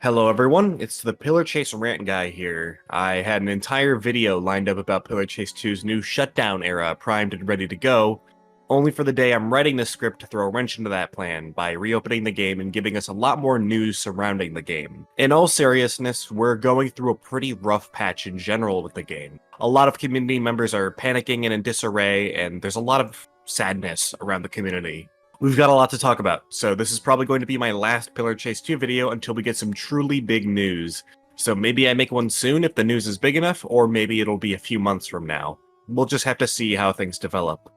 Hello everyone, it's the Pillar Chase rant guy here. I had an entire video lined up about Pillar Chase 2's new shutdown era, primed and ready to go, only for the day I'm writing the script to throw a wrench into that plan by reopening the game and giving us a lot more news surrounding the game. In all seriousness, we're going through a pretty rough patch in general with the game. A lot of community members are panicking and in disarray, and there's a lot of sadness around the community. We've got a lot to talk about, so this is probably going to be my last Pillar Chase 2 video until we get some truly big news. So maybe I make one soon if the news is big enough, or maybe it'll be a few months from now. We'll just have to see how things develop.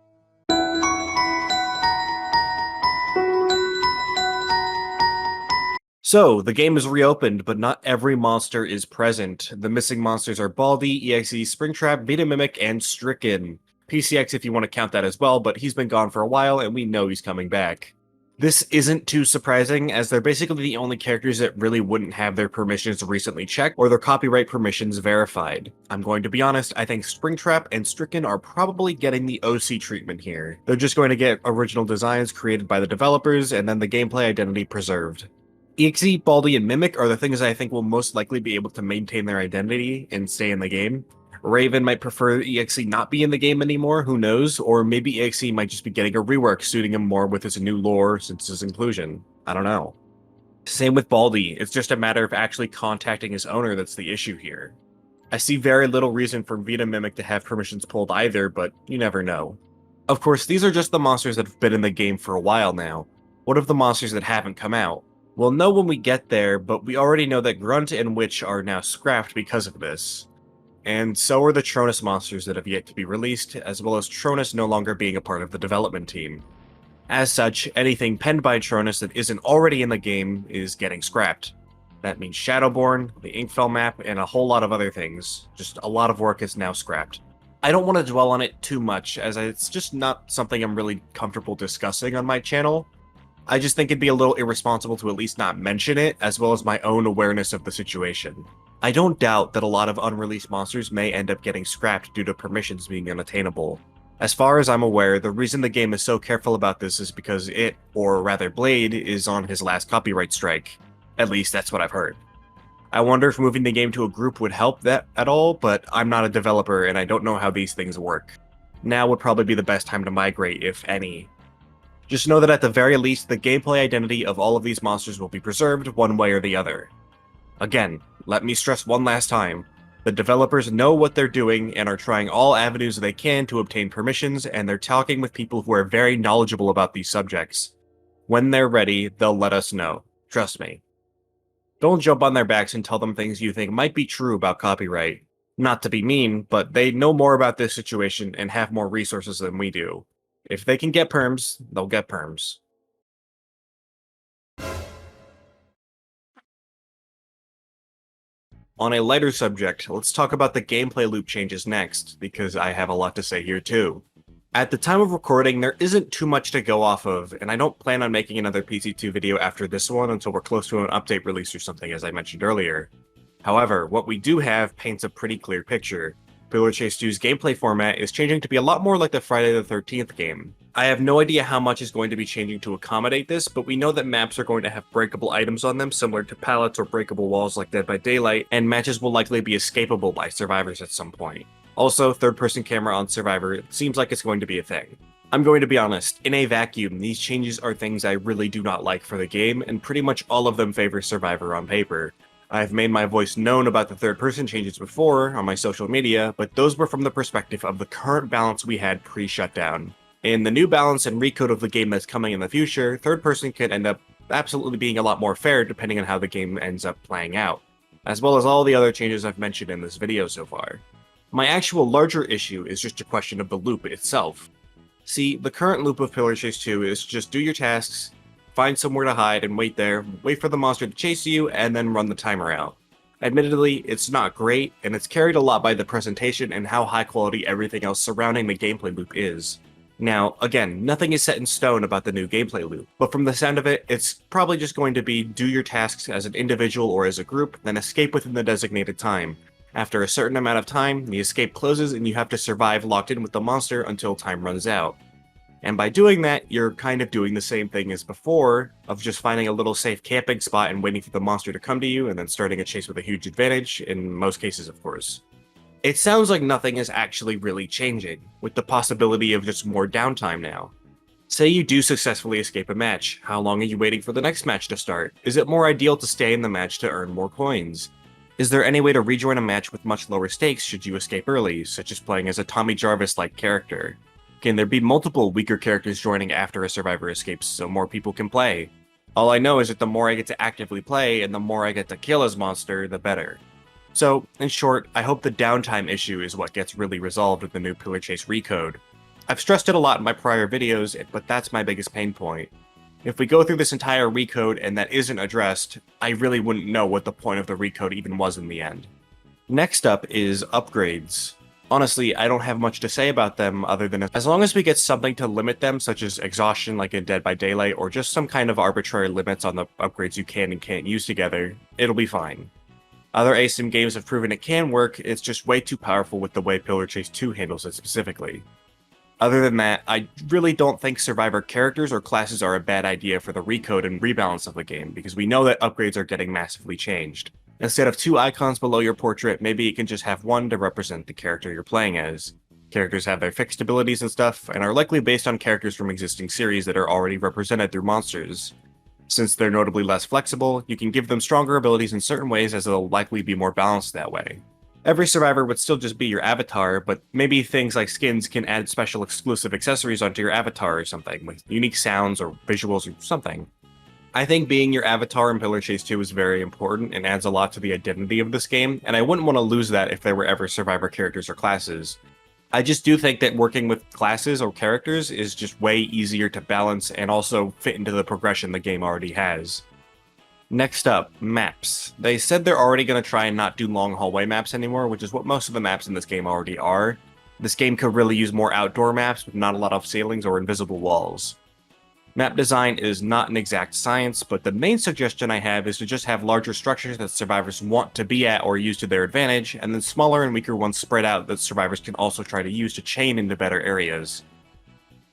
So, the game is reopened, but not every monster is present. The missing monsters are Baldi, EXE, Springtrap, Vita Mimic, and Stricken. PCX if you want to count that as well, but he's been gone for a while and we know he's coming back. This isn't too surprising, as they're basically the only characters that really wouldn't have their permissions recently checked or their copyright permissions verified. I'm going to be honest, I think Springtrap and Stricken are probably getting the OC treatment here. They're just going to get original designs created by the developers and then the gameplay identity preserved. EXE, Baldi, and Mimic are the things I think will most likely be able to maintain their identity and stay in the game. Raven might prefer EXE not be in the game anymore, who knows, or maybe EXE might just be getting a rework suiting him more with his new lore since his inclusion. I don't know. Same with Baldi, it's just a matter of actually contacting his owner that's the issue here. I see very little reason for Vita Mimic to have permissions pulled either, but you never know. Of course, these are just the monsters that have been in the game for a while now. What of the monsters that haven't come out? We'll know when we get there, but we already know that Grunt and Witch are now scrapped because of this. And so are the Tronus monsters that have yet to be released, as well as Tronus no longer being a part of the development team. As such, anything penned by Tronus that isn't already in the game is getting scrapped. That means Shadowborn, the Inkfell map, and a whole lot of other things. Just a lot of work is now scrapped. I don't want to dwell on it too much, as it's just not something I'm really comfortable discussing on my channel. I just think it'd be a little irresponsible to at least not mention it, as well as my own awareness of the situation. I don't doubt that a lot of unreleased monsters may end up getting scrapped due to permissions being unattainable. As far as I'm aware, the reason the game is so careful about this is because it, or rather Blade, is on his last copyright strike. At least that's what I've heard. I wonder if moving the game to a group would help that at all, but I'm not a developer and I don't know how these things work. Now would probably be the best time to migrate, if any. Just know that at the very least, the gameplay identity of all of these monsters will be preserved one way or the other. Again, let me stress one last time, the developers know what they're doing and are trying all avenues they can to obtain permissions, and they're talking with people who are very knowledgeable about these subjects. When they're ready, they'll let us know. Trust me. Don't jump on their backs and tell them things you think might be true about copyright. Not to be mean, but they know more about this situation and have more resources than we do. If they can get perms, they'll get perms. On a lighter subject, let's talk about the gameplay loop changes next, because I have a lot to say here too. At the time of recording, there isn't too much to go off of, and I don't plan on making another PC2 video after this one until we're close to an update release or something, as I mentioned earlier. However, what we do have paints a pretty clear picture. Pillar Chase 2's gameplay format is changing to be a lot more like the Friday the 13th game. I have no idea how much is going to be changing to accommodate this, but we know that maps are going to have breakable items on them similar to pallets or breakable walls like Dead by Daylight, and matches will likely be escapable by survivors at some point. Also, third-person camera on Survivor seems like it's going to be a thing. I'm going to be honest, in a vacuum, these changes are things I really do not like for the game, and pretty much all of them favor Survivor on paper. I've made my voice known about the third-person changes before on my social media, but those were from the perspective of the current balance we had pre-shutdown. In the new balance and recode of the game that's coming in the future, third-person could end up absolutely being a lot more fair depending on how the game ends up playing out, as well as all the other changes I've mentioned in this video so far. My actual larger issue is just a question of the loop itself. See, the current loop of Pillar Chase 2 is just do your tasks, find somewhere to hide and wait there, wait for the monster to chase you, and then run the timer out. Admittedly, it's not great, and it's carried a lot by the presentation and how high quality everything else surrounding the gameplay loop is. Now, again, nothing is set in stone about the new gameplay loop, but from the sound of it, it's probably just going to be do your tasks as an individual or as a group, then escape within the designated time. After a certain amount of time, the escape closes and you have to survive locked in with the monster until time runs out. And by doing that, you're kind of doing the same thing as before, of just finding a little safe camping spot and waiting for the monster to come to you, and then starting a chase with a huge advantage, in most cases of course. It sounds like nothing is actually really changing, with the possibility of just more downtime now. Say you do successfully escape a match, how long are you waiting for the next match to start? Is it more ideal to stay in the match to earn more coins? Is there any way to rejoin a match with much lower stakes should you escape early, such as playing as a Tommy Jarvis-like character? Can there be multiple weaker characters joining after a survivor escapes so more people can play? All I know is that the more I get to actively play and the more I get to kill as monster, the better. So, in short, I hope the downtime issue is what gets really resolved with the new Pillar Chase Recode. I've stressed it a lot in my prior videos, but that's my biggest pain point. If we go through this entire Recode and that isn't addressed, I really wouldn't know what the point of the Recode even was in the end. Next up is upgrades. Honestly, I don't have much to say about them other than as long as we get something to limit them, such as exhaustion like in Dead by Daylight, or just some kind of arbitrary limits on the upgrades you can and can't use together, it'll be fine. Other ASIM games have proven it can work, it's just way too powerful with the way Pillar Chase 2 handles it specifically. Other than that, I really don't think survivor characters or classes are a bad idea for the recode and rebalance of the game, because we know that upgrades are getting massively changed. Instead of 2 icons below your portrait, maybe you can just have one to represent the character you're playing as. Characters have their fixed abilities and stuff, and are likely based on characters from existing series that are already represented through monsters. Since they're notably less flexible, you can give them stronger abilities in certain ways as they'll likely be more balanced that way. Every survivor would still just be your avatar, but maybe things like skins can add special exclusive accessories onto your avatar or something, with unique sounds or visuals or something. I think being your avatar in Pillar Chase 2 is very important and adds a lot to the identity of this game, and I wouldn't want to lose that if there were ever survivor characters or classes. I just do think that working with classes or characters is just way easier to balance and also fit into the progression the game already has. Next up, maps. They said they're already going to try and not do long hallway maps anymore, which is what most of the maps in this game already are. This game could really use more outdoor maps with not a lot of ceilings or invisible walls. Map design is not an exact science, but the main suggestion I have is to just have larger structures that survivors want to be at or use to their advantage, and then smaller and weaker ones spread out that survivors can also try to use to chain into better areas.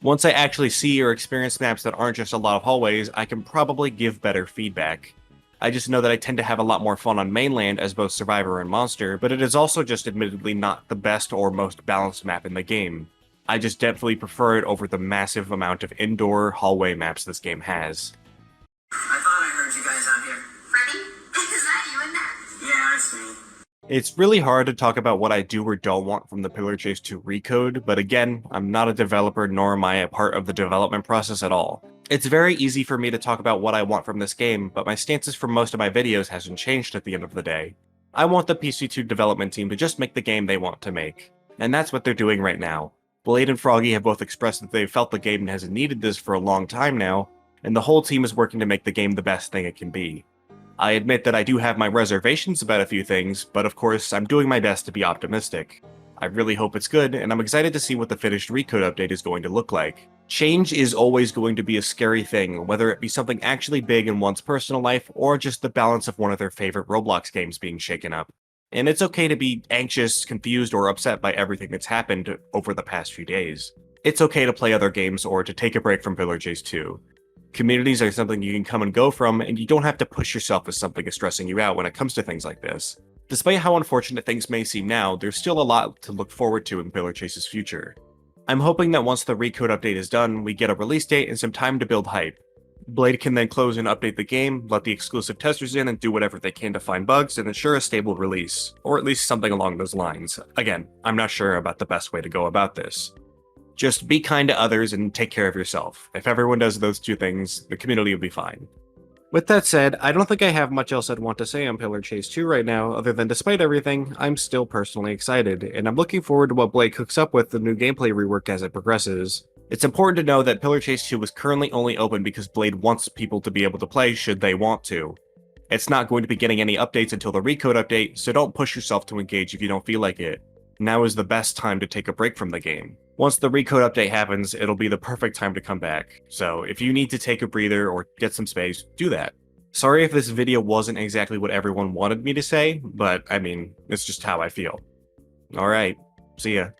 Once I actually see or experience maps that aren't just a lot of hallways, I can probably give better feedback. I just know that I tend to have a lot more fun on mainland as both survivor and monster, but it is also just admittedly not the best or most balanced map in the game. I just definitely prefer it over the massive amount of indoor hallway maps this game has. I thought I heard you guys out here. Freddy? Is that you in there? Yeah, it's me. It's really hard to talk about what I do or don't want from the Pillar Chase 2 Recode, but again, I'm not a developer nor am I a part of the development process at all. It's very easy for me to talk about what I want from this game, but my stances for most of my videos hasn't changed at the end of the day. I want the PC2 development team to just make the game they want to make. And that's what they're doing right now. Blade and Froggy have both expressed that they've felt the game has needed this for a long time now, and the whole team is working to make the game the best thing it can be. I admit that I do have my reservations about a few things, but of course, I'm doing my best to be optimistic. I really hope it's good, and I'm excited to see what the finished Recode update is going to look like. Change is always going to be a scary thing, whether it be something actually big in one's personal life, or just the balance of one of their favorite Roblox games being shaken up. And it's okay to be anxious, confused, or upset by everything that's happened over the past few days. It's okay to play other games or to take a break from Pillar Chase 2. Communities are something you can come and go from, and you don't have to push yourself if something is stressing you out when it comes to things like this. Despite how unfortunate things may seem now, there's still a lot to look forward to in Pillar Chase's future. I'm hoping that once the Recode update is done, we get a release date and some time to build hype. Blade can then close and update the game, let the exclusive testers in and do whatever they can to find bugs and ensure a stable release, or at least something along those lines. Again, I'm not sure about the best way to go about this. Just be kind to others and take care of yourself. If everyone does those two things, the community will be fine. With that said, I don't think I have much else I'd want to say on Pillar Chase 2 right now, other than despite everything, I'm still personally excited, and I'm looking forward to what Blade cooks up with the new gameplay rework as it progresses. It's important to know that Pillar Chase 2 is currently only open because Blade wants people to be able to play should they want to. It's not going to be getting any updates until the Recode update, so don't push yourself to engage if you don't feel like it. Now is the best time to take a break from the game. Once the Recode update happens, it'll be the perfect time to come back, so if you need to take a breather or get some space, do that. Sorry if this video wasn't exactly what everyone wanted me to say, but I mean, it's just how I feel. Alright, see ya.